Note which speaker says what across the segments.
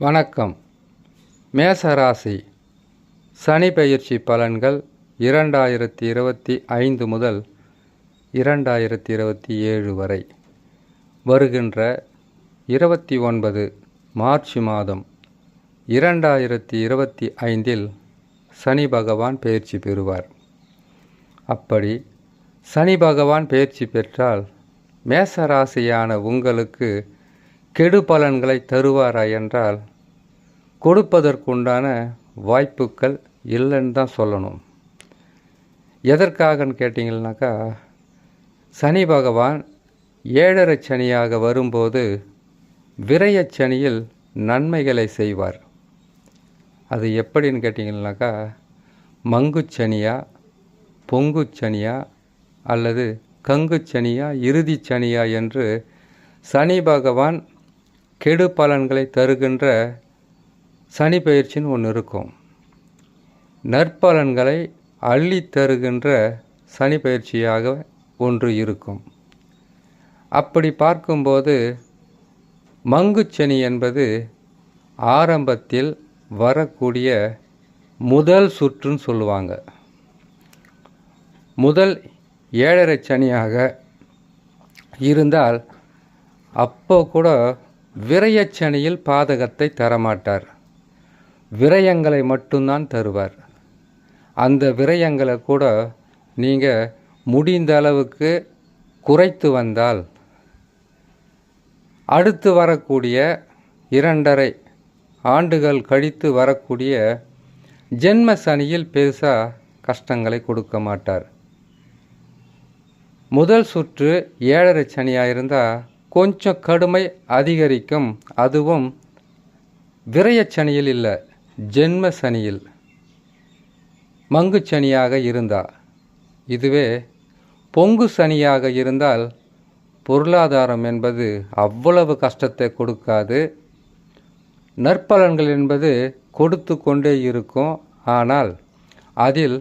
Speaker 1: வணக்கம். மேசராசி சனி பெயர்ச்சி பலன்கள் 2025 முதல் 2027 வரை வருகின்ற 29 மார்ச் மாதம் 2025இல் சனி பகவான் பெயர்ச்சி பெறுவார். அப்படி சனி பகவான் பெயர்ச்சி பெற்றால் மேசராசியான உங்களுக்கு கெடு பலன்களை தருவாரா என்றால் கொடுப்பதற்குண்டான வாய்ப்புகள் இல்லைன்னு தான் சொல்லணும். எதற்காகன்னு கேட்டிங்கன்னாக்கா, சனி பகவான் 7.5 சனியாக வரும்போது விரயச்சனியில் நன்மைகளை செய்வார். அது எப்படின்னு கேட்டிங்கன்னாக்கா, மங்குச்சனியா, பொங்குச்சனியா அல்லது கங்குச்சனியா, இறுதி சனியா என்று சனி பகவான் கெடு பலன்களை தருகின்ற சனி பயிற்சின்னு ஒன்று இருக்கும். நற்பலன்களை அள்ளி தருகின்ற சனி பயிற்சியாக ஒன்று இருக்கும். அப்படி பார்க்கும்போது மங்குச்சனி என்பது ஆரம்பத்தில் வரக்கூடிய முதல் சுற்றுன்னு சொல்லுவாங்க. முதல் 7.5 சனியாக இருந்தால் அப்போ கூட விரயச்சனியில் பாதகத்தை தரமாட்டார். விரயங்களை மட்டும்தான் தருவார். அந்த விரயங்களை கூட நீங்கள் முடிந்த அளவுக்கு குறைத்து வந்தால் அடுத்து வரக்கூடிய 2.5 ஆண்டுகள் கழித்து வரக்கூடிய ஜென்ம சனியில் பெருசாக கஷ்டங்களை கொடுக்க மாட்டார். முதல் சுற்று 7.5 சனியாக இருந்தால் கொஞ்சம் கடுமை அதிகரிக்கும். அதுவும் விரயச்சனியில் இல்லை, ஜென்ம சனியில் மங்கு சனியாக இருந்தால். இதுவே பொங்கு சனியாக இருந்தால் பொருளாதாரம் என்பது அவ்வளவு கஷ்டத்தை கொடுக்காது. நற்பலன்கள் என்பது கொடுத்து கொண்டே இருக்கும். ஆனால் அதில்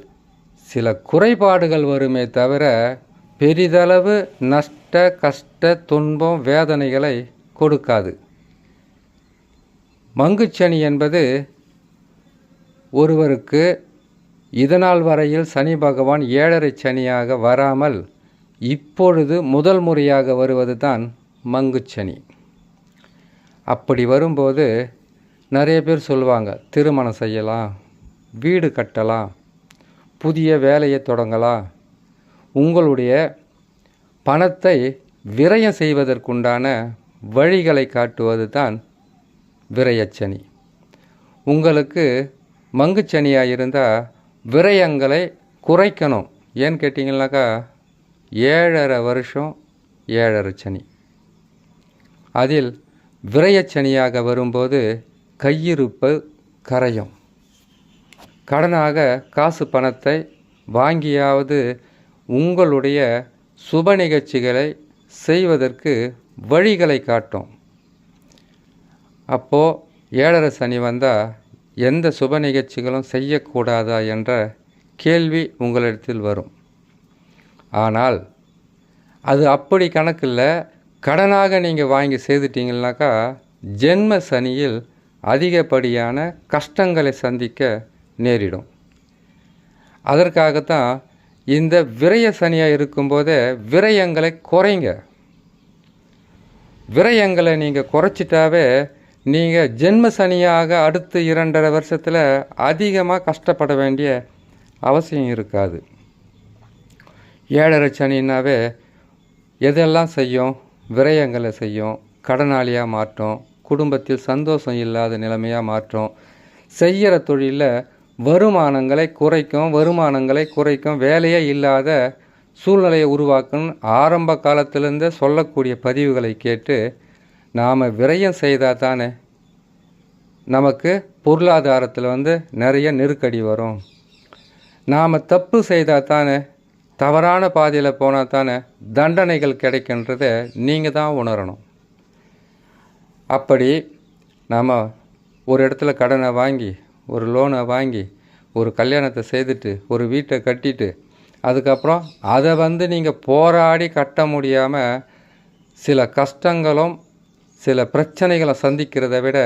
Speaker 1: சில குறைபாடுகள் வருமே தவிர பெரிதளவு நஷ்ட கஷ்ட துன்பம் வேதனைகளை கொடுக்காது. மங்குச்சனி என்பது ஒருவருக்கு இதனால் வரையில் சனி பகவான் 7.5 சனியாக வராமல் இப்பொழுது முதல் முறையாக வருவது தான் மங்குச்சனி. அப்படி வரும்போது நிறைய பேர் சொல்லுவாங்க, திருமணம் செய்யலாம், வீடு கட்டலாம், புதிய வேலையை தொடங்கலாம், உங்களுடைய பணத்தை விரயம் செய்வதற்குண்டான வழிகளை காட்டுவது தான் விரயச்சனி. உங்களுக்கு மங்குச்சனியாக இருந்தால் விரயங்களை குறைக்கணும். ஏன்னு கேட்டிங்கனாக்கா 7.5 வருஷம் 7.5 சனி. அதில் விரயச்சனியாக வரும்போது கையிருப்பு கரையும். கடனாக காசு பணத்தை வாங்கியாவது உங்களுடைய சுப நிகழ்ச்சிகளை செய்வதற்கு வழிகளை காட்டும். அப்போது 7.5 சனி வந்தால் எந்த சுப நிகழ்ச்சிகளும் செய்யக்கூடாதா என்ற கேள்வி உங்களிடத்தில் வரும். ஆனால் அது அப்படி கணக்கில் கடனாக நீங்கள் வாங்கி செய்துட்டீங்கன்னாக்கா ஜென்ம சனியில் அதிகப்படியான கஷ்டங்களை சந்திக்க நேரிடும். அதற்காகத்தான் இந்த விரய சனியாக இருக்கும்போதே விரயங்களை குறைங்க. விரயங்களை நீங்கள் குறைச்சிட்டாவே நீங்கள் ஜென்ம சனியாக அடுத்து 2.5 வருஷத்தில் அதிகமாக கஷ்டப்பட வேண்டிய அவசியம் இருக்காது. 7.5 சனின்னாவே எதெல்லாம் செய்யும்? விரயங்களை செய்யும், கடனாளியாக மாற்றும், குடும்பத்தில் சந்தோஷம் இல்லாத நிலைமையாக மாற்றும், செய்கிற தொழிலில் வருமானங்களை குறைக்கும், வேலையே இல்லாத சூழ்நிலையை உருவாக்கும். ஆரம்ப காலத்திலேருந்து சொல்லக்கூடிய பதிவுகளை கேட்டு நாம் விரயம் செய்தால் தானே நமக்கு பொருளாதாரத்தில் நிறைய நெருக்கடி வரும். நாம் தப்பு செய்தால் தானே, தவறான பாதையில் போனால் தானே தண்டனைகள் கிடைக்கின்றதை நீங்கள் தான் உணரணும். அப்படி நாம் ஒரு இடத்துல கடனை வாங்கி, ஒரு லோனை வாங்கி, ஒரு கல்யாணத்தை செய்துட்டு, ஒரு வீட்டை கட்டிட்டு, அதுக்கப்புறம் அதை நீங்கள் போராடி கட்ட முடியாமல் சில கஷ்டங்களும் சில பிரச்சனைகளை சந்திக்கிறத விட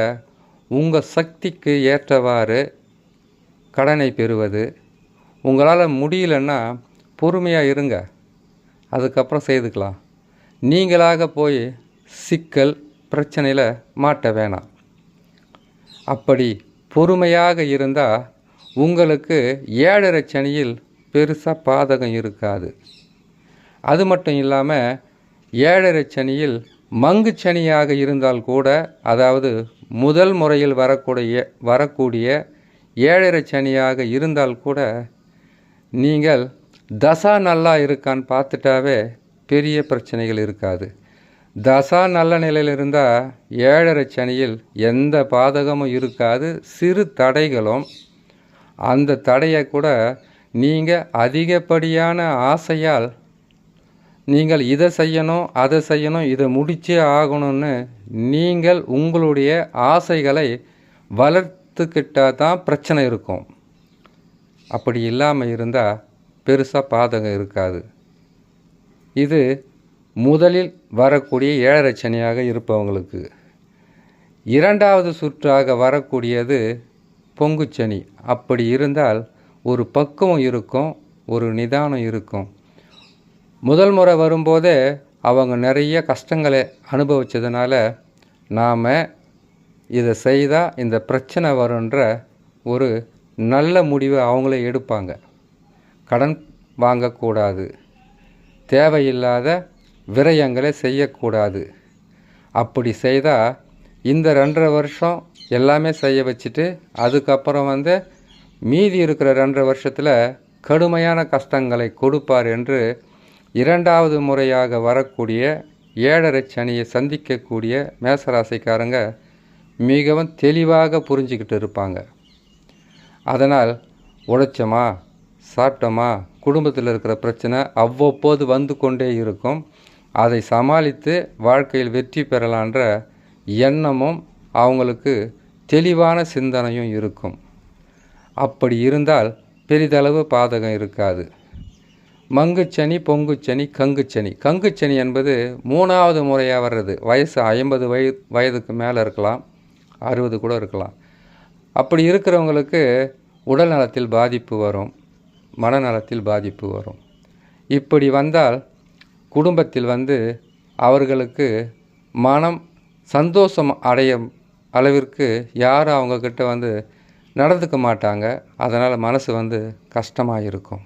Speaker 1: உங்கள் சக்திக்கு ஏற்றவாறு கடனை பெறுவது. உங்களால் முடியலன்னா பொறுமையாக இருங்க, அதுக்கப்புறம் செய்துக்கலாம். நீங்களாக போய் சிக்கல் பிரச்சனையில் மாட்ட வேணாம். அப்படி பொறுமையாக இருந்தால் உங்களுக்கு 7.5 சனியில் பெருசாக பாதகம் இருக்காது. அது மட்டும் இல்லாமல் 7.5 சனியில் மங்கு சனியாக இருந்தால் கூட, அதாவது முதல் முறையில் வரக்கூடிய 7.5 சனியாக இருந்தால் கூட, நீங்கள் தசா நல்லா இருக்கான்னு பார்த்துட்டாவே பெரிய பிரச்சனைகள் இருக்காது. தசா நல்ல நிலையில் இருந்தால் 7.5 சனியில் எந்த பாதகமும் இருக்காது. சிறு தடைகளும், அந்த தடையை கூட நீங்கள் அதிகப்படியான ஆசையால் நீங்கள் இதை செய்யணும் அதை செய்யணும் இதை முடிச்சே ஆகணும்னு நீங்கள் உங்களுடைய ஆசைகளை வளர்த்துக்கிட்டால் தான் பிரச்சனை இருக்கும். அப்படி இல்லாமல் இருந்தால் பெருசாக பாதகம் இருக்காது. இது முதலில் வரக்கூடிய 7.5 சனியாக இருப்பவங்களுக்கு. இரண்டாவது சுற்றாக வரக்கூடியது பொங்குச்சனி. அப்படி இருந்தால் ஒரு பக்குவம் இருக்கும், ஒரு நிதானம் இருக்கும். முதல் முறை வரும்போதே அவங்க நிறைய கஷ்டங்களை அனுபவித்ததுனால நாம் இதை செய்தால் இந்த பிரச்சனை வருன்ற ஒரு நல்ல முடிவை அவங்களே எடுப்பாங்க. கடன் வாங்கக்கூடாது, தேவையில்லாத விரயங்களை செய்யக்கூடாது. அப்படி செய்தால் இந்த 2.5 வருஷம் எல்லாமே செய்ய வச்சுட்டு அதுக்கப்புறம் மீதி இருக்கிற 2.5 வருஷத்தில் கடுமையான கஷ்டங்களை கொடுப்பார் என்று இரண்டாவது முறையாக வரக்கூடிய 7.5 சனியை சந்திக்கக்கூடிய மேசராசிக்காரங்க மிகவும் தெளிவாக புரிஞ்சுக்கிட்டு இருப்பாங்க. அதனால் உழைச்சோமா, சாப்பிட்டோமா, குடும்பத்தில் இருக்கிற பிரச்சனை அவ்வப்போது வந்து கொண்டே இருக்கும். அதை சமாளித்து வாழ்க்கையில் வெற்றி பெறலான்ற எண்ணமும் அவங்களுக்கு தெளிவான சிந்தனையும் இருக்கும். அப்படி இருந்தால் பெரிதளவு பாதகம் இருக்காது. மங்குச்சனி, பொங்குச்சனி, கங்குச்சனி. கங்குச்சனி என்பது 3வது முறையாக வர்றது. வயசு 50 வயதுக்கு மேலே இருக்கலாம், 60 கூட இருக்கலாம். அப்படி இருக்கிறவங்களுக்கு உடல் நலத்தில் பாதிப்பு வரும், மனநலத்தில் பாதிப்பு வரும். இப்படி வந்தால் குடும்பத்தில் அவர்களுக்கு மனம் சந்தோஷம் அடையும் அளவிற்கு யாரும் அவங்கக்கிட்ட நடந்துக்க மாட்டாங்க. அதனால் மனசு கஷ்டமாக இருக்கும்.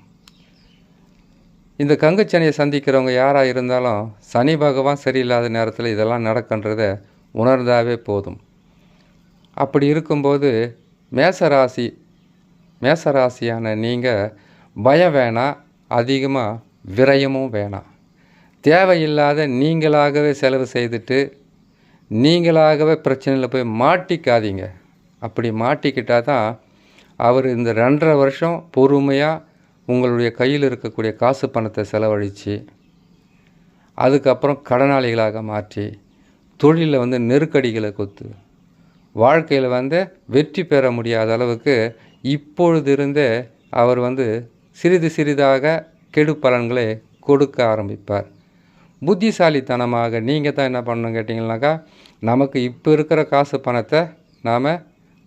Speaker 1: இந்த கங்குச்சனியை சந்திக்கிறவங்க யாராக இருந்தாலும் சனி பகவான் சரியில்லாத நேரத்தில் இதெல்லாம் நடக்கின்றதை உணர்ந்தாவே போதும். அப்படி இருக்கும்போது மேசராசியான நீங்கள் பயம் வேணாம், அதிகமாக விரயமும் வேணாம். தேவையில்லாத நீங்களாகவே செலவு செய்துட்டு நீங்களாகவே பிரச்சனையில் போய் மாட்டிக்காதீங்க. அப்படி மாட்டிக்கிட்டால் தான் அவர் இந்த 2.5 வருஷம் பொறுமையாக உங்களுடைய கையில் இருக்கக்கூடிய காசு பணத்தை செலவழித்து அதுக்கப்புறம் கடனாளிகளாக மாற்றி தொழிலில் நெருக்கடிகளை கொடுத்து வாழ்க்கையில் வெற்றி பெற முடியாத அளவுக்கு இப்பொழுது இருந்தே அவர் சிறிது சிறிதாக கெடு பலன்களை கொடுக்க ஆரம்பிப்பார். புத்திசாலித்தனமாக நீங்கள் தான் என்ன பண்ணணும் கேட்டிங்கனாக்கா, நமக்கு இப்போ இருக்கிற காசு பணத்தை நாம்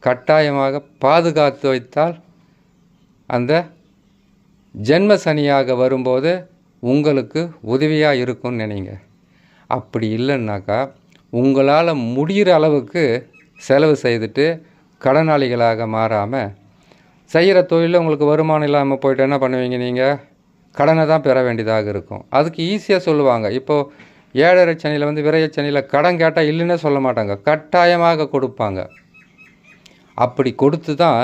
Speaker 1: கட்டாயமாக பாதுகாத்து வைத்தால் அந்த ஜென்ம சனியாக வரும்போது உங்களுக்கு உதவியாக இருக்கும்னு நினைங்க. அப்படி இல்லைன்னாக்கா உங்களால் முடிகிற அளவுக்கு செலவு செய்துட்டு கடனாளிகளாக மாறாமல் செய்கிற தொழிலில் உங்களுக்கு வருமானம் இல்லாமல் போய்ட்டு என்ன பண்ணுவீங்க? நீங்கள் கடனை தான் பெற வேண்டியதாக இருக்கும். அதுக்கு ஈஸியாக சொல்லுவாங்க. இப்போது 7.5 சனியில் விரயச்சனியில் கடன் கேட்டால் இல்லைன்னே சொல்ல மாட்டாங்க, கட்டாயமாக கொடுப்பாங்க. அப்படி கொடுத்து தான்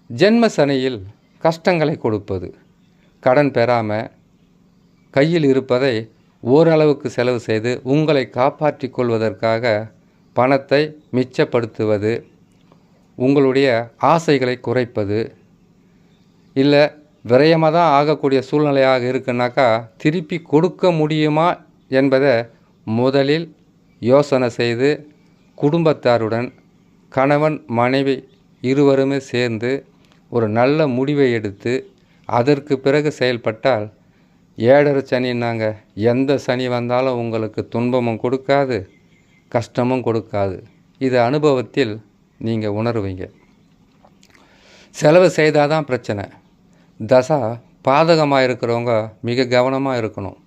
Speaker 1: ஜென்ம சனியில் கஷ்டங்களை கொடுப்பது. கடன் பெறாமல் கையில் இருப்பதை ஓரளவுக்கு செலவு செய்து உங்களை காப்பாற்றி கொள்வதற்காக பணத்தை மிச்சப்படுத்துவது, உங்களுடைய ஆசைகளை குறைப்பது, இல்லை விரயமாக தான் ஆகக்கூடிய சூழ்நிலையாக இருக்குன்னாக்கா திருப்பி கொடுக்க முடியுமா என்பதை முதலில் யோசனை செய்து குடும்பத்தாருடன் கணவன் மனைவி இருவருமே சேர்ந்து ஒரு நல்ல முடிவை எடுத்து அதற்கு பிறகு செயல்பட்டால் 7.5 சனின்னாங்க எந்த சனி வந்தாலும் உங்களுக்கு துன்பமும் கொடுக்காது, கஷ்டமும் கொடுக்காது. இது அனுபவத்தில் நீங்கள் உணருவீங்க. செலவு செய்தால் தான் பிரச்சனை. தசா பாதகமாக இருக்கிறவங்க மிக கவனமாக இருக்கணும்.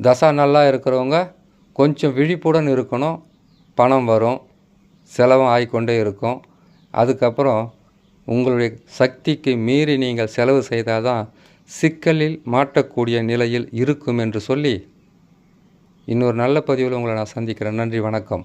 Speaker 1: தசா நல்லா இருக்கிறவங்க கொஞ்சம் விழிப்புடன் இருக்கணும். பணம் வரும், செலவும் ஆகிக்கொண்டே இருக்கும். அதுக்கப்புறம் உங்களுடைய சக்திக்கு மீறி நீங்கள் செலவு செய்தால் தான் சிக்கலில் மாட்டக்கூடிய நிலையில் இருக்கும் என்று சொல்லி, இன்னொரு நல்ல பதிவில் உங்களை நான் சந்திக்கிறேன். நன்றி, வணக்கம்.